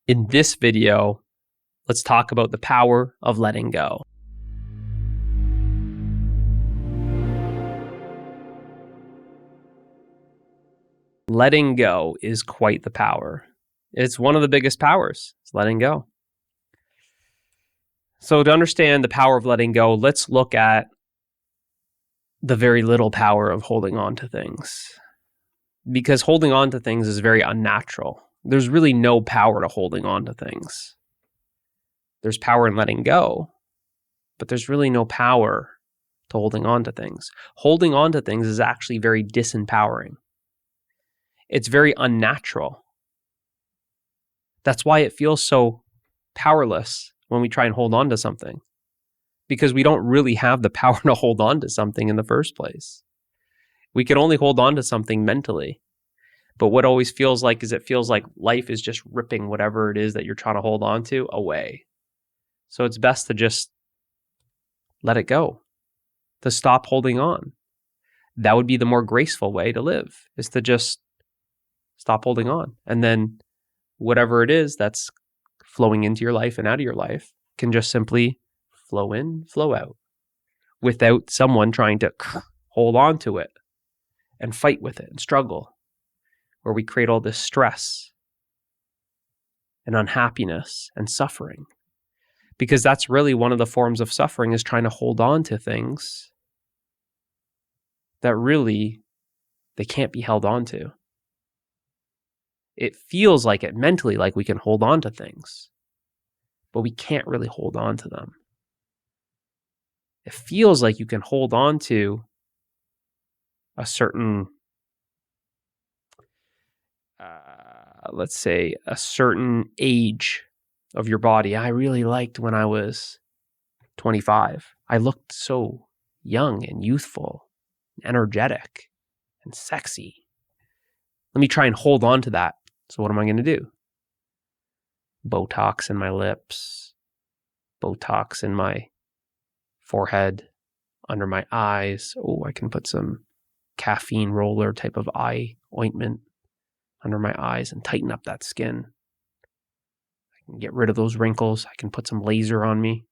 In this video, let's talk about the power of letting go. Letting go is quite the power. It's one of the biggest powers. It's letting go. So to understand the power of letting go, let's look at the very little power of holding on to things. Because holding on to things is very unnatural. There's really no power to holding on to things. There's power in letting go, but there's really no power to holding on to things. Holding on to things is actually very disempowering. It's very unnatural. That's why it feels so powerless when we try and hold on to something, because we don't really have the power to hold on to something in the first place. We can only hold on to something mentally. But what always feels like is it feels like life is just ripping whatever it is that you're trying to hold on to away. So it's best to just let it go, to stop holding on. That would be the more graceful way to live, is to just stop holding on. And then whatever it is that's flowing into your life and out of your life can just simply flow in, flow out, without someone trying to hold on to it and fight with it and struggle, where we create all this stress and unhappiness and suffering. Because that's really one of the forms of suffering, is trying to hold on to things that really they can't be held on to. It feels like it mentally, like we can hold on to things, but we can't really hold on to them. It feels like you can hold on to a certain, let's say, a certain age of your body. I really liked when I was 25. I looked so young and youthful, energetic, and sexy. Let me try and hold on to that. So what am I going to do? Botox in my lips, Botox in my forehead, under my eyes. Oh, I can put some caffeine roller type of eye ointment under my eyes and tighten up that skin. I can get rid of those wrinkles. I can put some laser on me.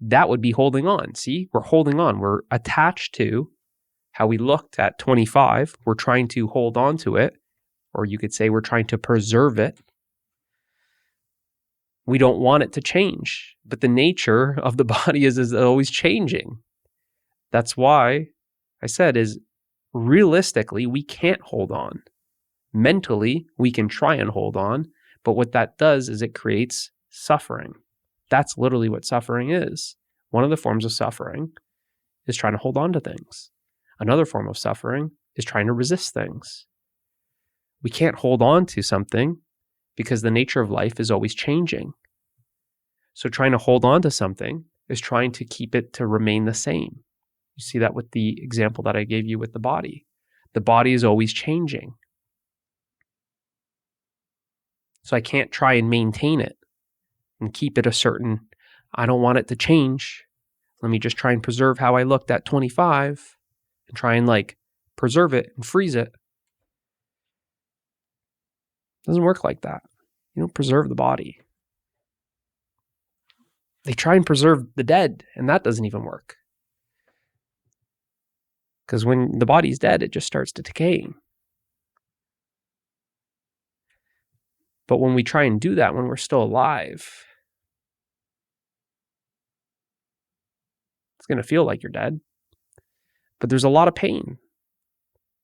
That would be holding on. See, we're holding on. We're attached to how we looked at 25. We're trying to hold on to it, or you could say we're trying to preserve it. We don't want it to change, but the nature of the body is always changing. That's why I said is realistically, we can't hold on. Mentally, we can try and hold on, but what that does is it creates suffering. That's literally what suffering is. One of the forms of suffering is trying to hold on to things. Another form of suffering is trying to resist things. We can't hold on to something because the nature of life is always changing. So trying to hold on to something is trying to keep it to remain the same. You see that with the example that I gave you with the body. The body is always changing. So I can't try and maintain it and keep it a certain, I don't want it to change. Let me just try and preserve how I looked at 25 and try and preserve it and freeze it. It doesn't work like that. You don't preserve the body. They try and preserve the dead, and that doesn't even work. Because when the body's dead, it just starts to decaying. But when we try and do that when we're still alive, it's going to feel like you're dead. But there's a lot of pain.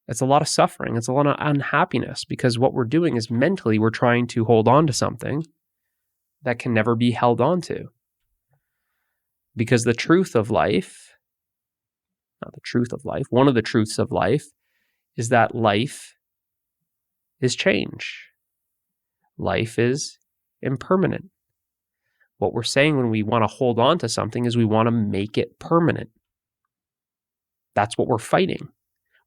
It's a lot of suffering. It's a lot of unhappiness, because what we're doing is mentally we're trying to hold on to something that can never be held on to. Because the truth of life, not the truth of life, one of the truths of life is that life is change. Life is impermanent. What we're saying when we want to hold on to something is we want to make it permanent. That's what we're fighting.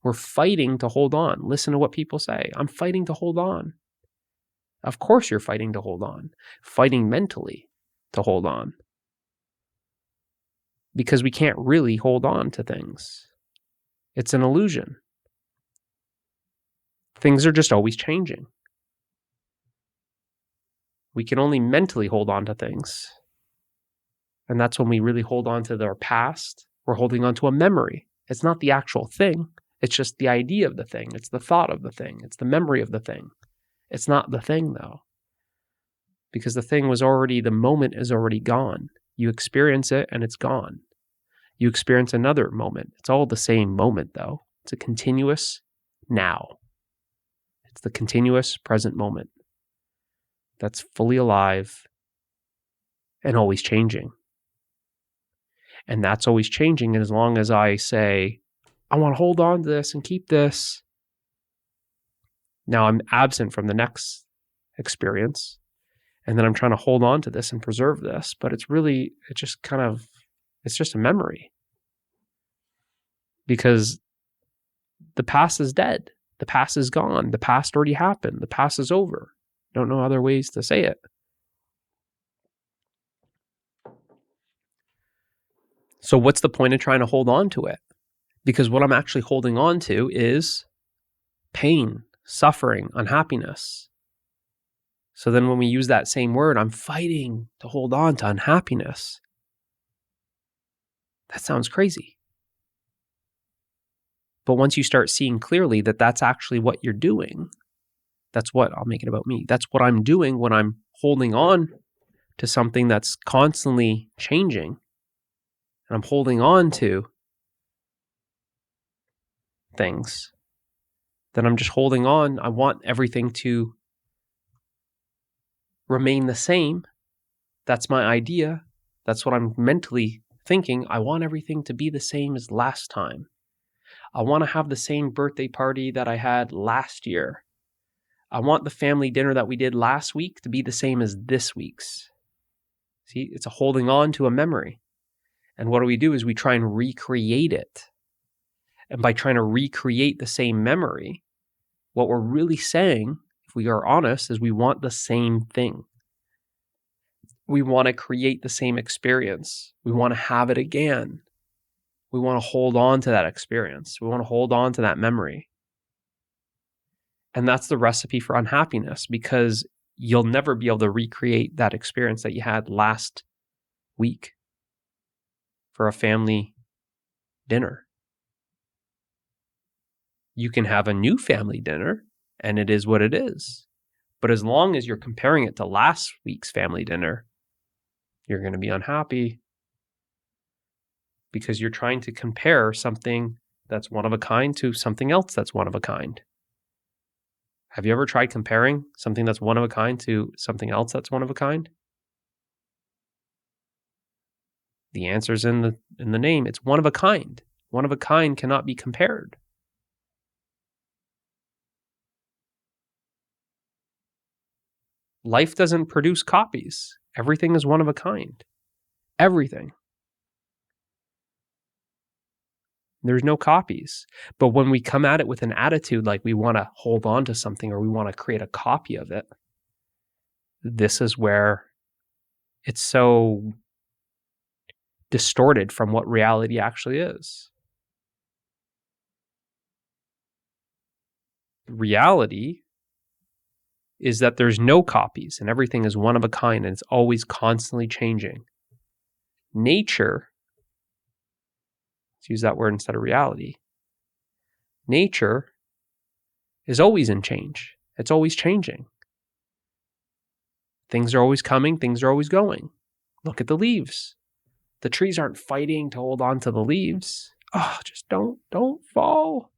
We're fighting to hold on. Listen to what people say. I'm fighting to hold on. Of course you're fighting to hold on. Fighting mentally to hold on. Because we can't really hold on to things. It's an illusion. Things are just always changing. We can only mentally hold on to things. And that's when we really hold on to our past. We're holding on to a memory. It's not the actual thing. It's just the idea of the thing. It's the thought of the thing. It's the memory of the thing. It's not the thing, though. Because the thing was already, the moment is already gone. You experience it and it's gone. You experience another moment. It's all the same moment, though. It's a continuous now. It's the continuous present moment that's fully alive and always changing. And that's always changing. And as long as I say, I want to hold on to this and keep this, now I'm absent from the next experience. And then I'm trying to hold on to this and preserve this. But it's just a memory. Because the past is dead. The past is gone. The past already happened. The past is over. Don't know other ways to say it. So what's the point of trying to hold on to it? Because what I'm actually holding on to is pain, suffering, unhappiness. So then when we use that same word, I'm fighting to hold on to unhappiness. That sounds crazy. But once you start seeing clearly that that's actually what you're doing, that's what, I'll make it about me. That's what I'm doing when I'm holding on to something that's constantly changing. And I'm holding on to things. Then I'm just holding on. I want everything to remain the same. That's my idea. That's what I'm mentally thinking. I want everything to be the same as last time. I want to have the same birthday party that I had last year. I want the family dinner that we did last week to be the same as this week's. See, it's a holding on to a memory. And what we do is we try and recreate it. And by trying to recreate the same memory, what we're really saying, if we are honest, is we want the same thing. We want to create the same experience. We want to have it again. We want to hold on to that experience. We want to hold on to that memory. And that's the recipe for unhappiness, because you'll never be able to recreate that experience that you had last week for a family dinner. You can have a new family dinner, and it is what it is. But as long as you're comparing it to last week's family dinner, you're going to be unhappy because you're trying to compare something that's one of a kind to something else that's one of a kind. Have you ever tried comparing something that's one of a kind to something else that's one of a kind? The answer's in the name. It's one of a kind. One of a kind cannot be compared. Life doesn't produce copies. Everything is one of a kind. Everything. There's no copies. But when we come at it with an attitude like we want to hold on to something or we want to create a copy of it, this is where it's so distorted from what reality actually is. Reality is that there's no copies and everything is one of a kind and it's always constantly changing. Nature, let's use that word instead of reality. Nature is always in change. It's always changing. Things are always coming, things are always going. Look at the leaves. The trees aren't fighting to hold on to the leaves. Oh, just don't fall.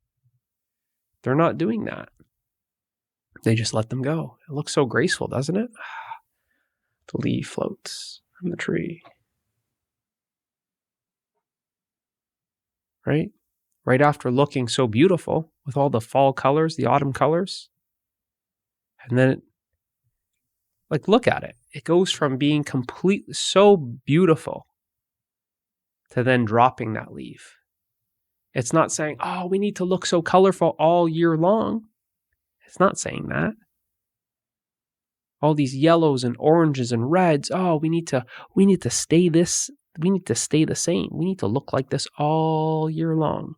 They're not doing that. They just let them go. It looks so graceful, doesn't it? The leaf floats from the tree. Right? Right after looking so beautiful with all the fall colors, the autumn colors. And then look at it. It goes from being completely so beautiful to then dropping that leaf. It's not saying, oh, we need to look so colorful all year long. It's not saying that. All these yellows and oranges and reds. Oh, we need to stay this. We need to stay the same. We need to look like this all year long.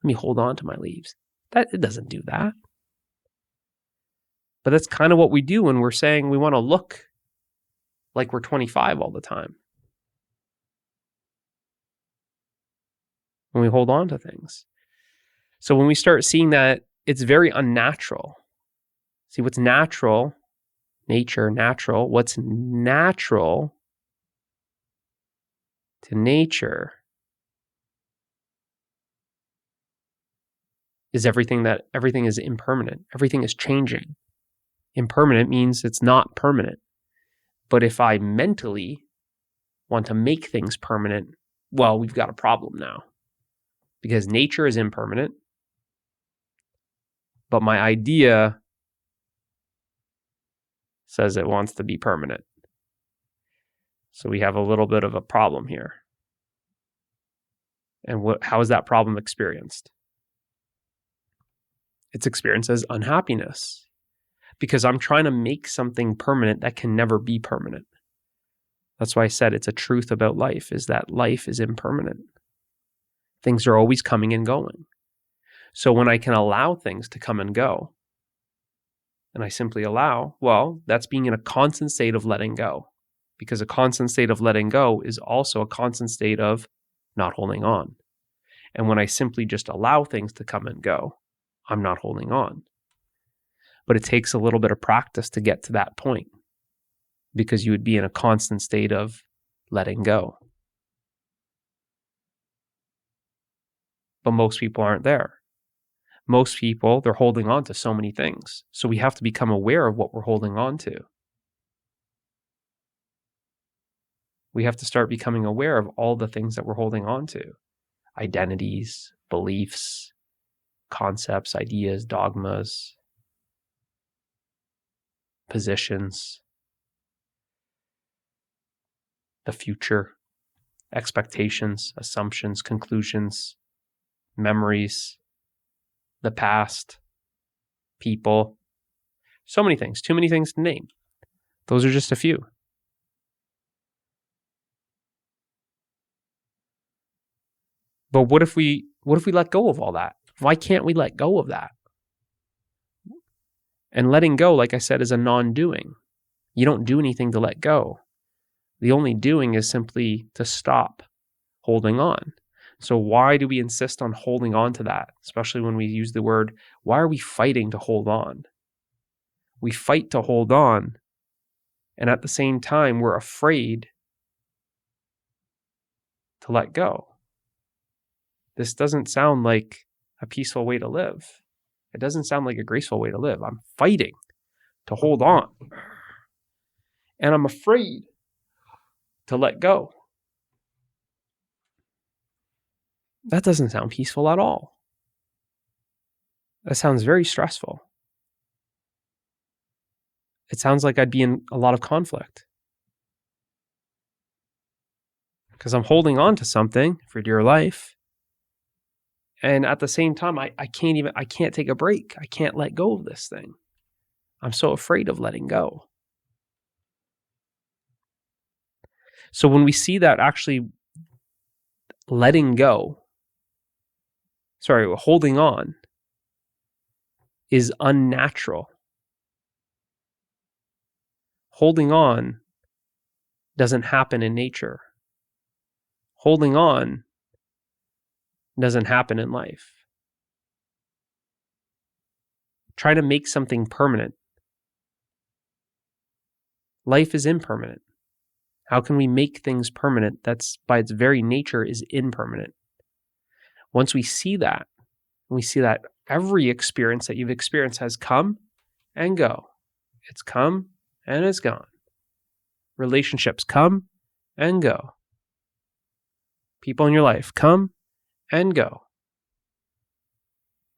Let me hold on to my leaves. It doesn't do that. But that's kind of what we do when we're saying we want to look like we're 25 all the time. When we hold on to things. So when we start seeing that it's very unnatural. See, what's natural, nature, natural, what's natural to nature is everything is impermanent. Everything is changing. Impermanent means it's not permanent. But if I mentally want to make things permanent, well, we've got a problem now. Because nature is impermanent, but my idea says it wants to be permanent. So we have a little bit of a problem here. And how is that problem experienced? It's experienced as unhappiness because I'm trying to make something permanent that can never be permanent. That's why I said it's a truth about life, is that life is impermanent. Things are always coming and going. So when I can allow things to come and go, and I simply allow, well, that's being in a constant state of letting go. Because a constant state of letting go is also a constant state of not holding on. And when I simply just allow things to come and go, I'm not holding on. But it takes a little bit of practice to get to that point because you would be in a constant state of letting go. But most people aren't there. Most people, they're holding on to so many things. So we have to become aware of what we're holding on to. We have to start becoming aware of all the things that we're holding on to. Identities, beliefs, concepts, ideas, dogmas, positions, the future, expectations, assumptions, conclusions, memories, the past, people, so many things, too many things to name. Those are just a few. But what if we let go of all that? Why can't we let go of that? And letting go, like I said, is a non-doing. You don't do anything to let go. The only doing is simply to stop holding on. So why do we insist on holding on to that? Especially when we use the word, why are we fighting to hold on? We fight to hold on, and at the same time, we're afraid to let go. This doesn't sound like a peaceful way to live. It doesn't sound like a graceful way to live. I'm fighting to hold on. And I'm afraid to let go. That doesn't sound peaceful at all. That sounds very stressful. It sounds like I'd be in a lot of conflict. Because I'm holding on to something for dear life. And at the same time, I can't take a break. I can't let go of this thing. I'm so afraid of letting go. So when we see that actually holding on is unnatural. Holding on doesn't happen in nature. Holding on doesn't happen in life. Try to make something permanent. Life is impermanent. How can we make things permanent that's by its very nature is impermanent? Once we see that every experience that you've experienced has come and go. It's come and it's gone. Relationships come and go. People in your life come and go.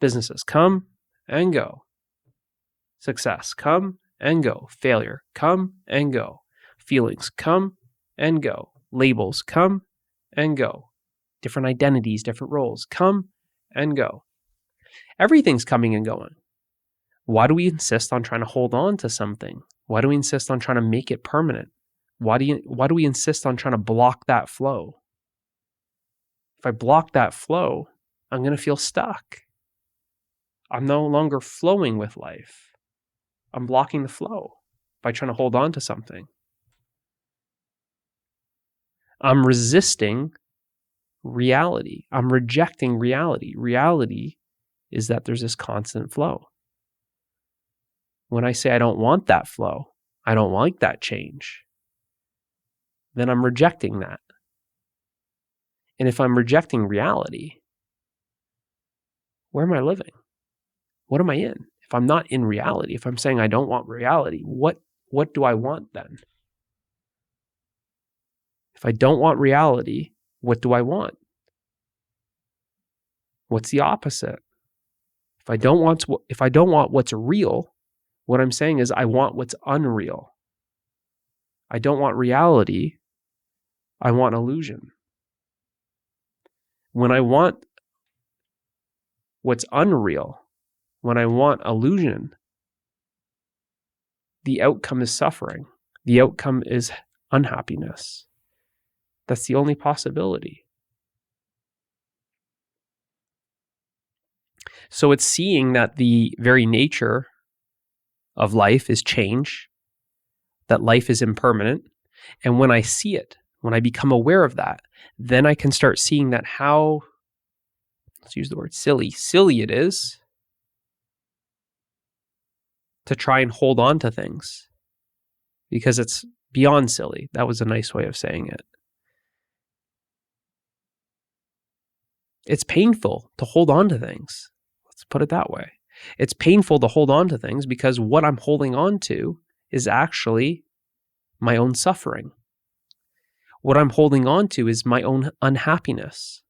Businesses come and go. Success come and go. Failure come and go. Feelings come and go. Labels come and go. Different identities, different roles come and go. Everything's coming and going. Why do we insist on trying to hold on to something? Why do we insist on trying to make it permanent? Why do we insist on trying to block that flow? If I block that flow, I'm going to feel stuck. I'm no longer flowing with life. I'm blocking the flow by trying to hold on to something. I'm resisting reality. I'm rejecting reality. Reality is that there's this constant flow. When I say I don't want that flow, I don't like that change, then I'm rejecting that. And if I'm rejecting reality, where am I living? What am I in? If I'm not in reality, if I'm saying I don't want reality, what do I want then? If I don't want reality, what do I want? What's the opposite? If I don't want what's real, what I'm saying is I want what's unreal. I don't want reality. I want illusion. When I want what's unreal, when I want illusion, the outcome is suffering. The outcome is unhappiness. That's the only possibility. So it's seeing that the very nature of life is change, that life is impermanent. And when I see it, when I become aware of that, then I can start seeing that how, let's use the word silly it is to try and hold on to things, because it's beyond silly. That was a nice way of saying it. It's painful to hold on to things. Let's put it that way. It's painful to hold on to things because what I'm holding on to is actually my own suffering. What I'm holding on to is my own unhappiness.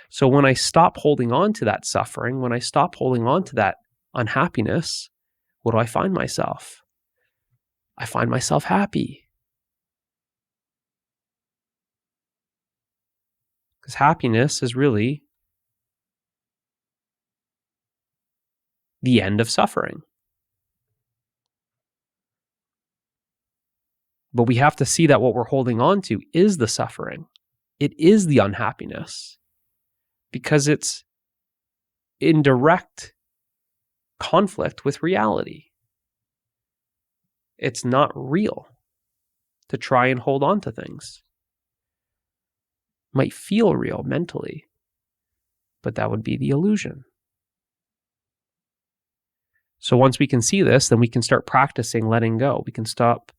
So when I stop holding on to that suffering, when I stop holding on to that unhappiness, what do I find myself? I find myself happy. Because happiness is really the end of suffering. But we have to see that what we're holding on to is the suffering. It is the unhappiness, because it's in direct conflict with reality. It's not real to try and hold on to things. It might feel real mentally, but that would be the illusion. So once we can see this, then we can start practicing letting go. We can stop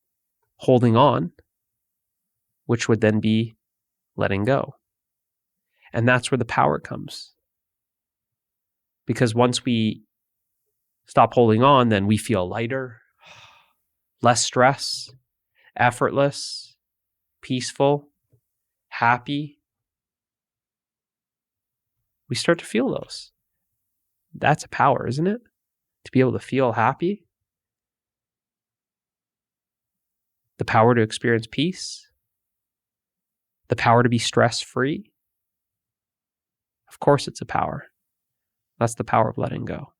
holding on, which would then be letting go. And that's where the power comes. Because once we stop holding on, then we feel lighter, less stress, effortless, peaceful, happy. We start to feel those. That's a power, isn't it? To be able to feel happy. The power to experience peace. The power to be stress-free. Of course it's a power. That's the power of letting go.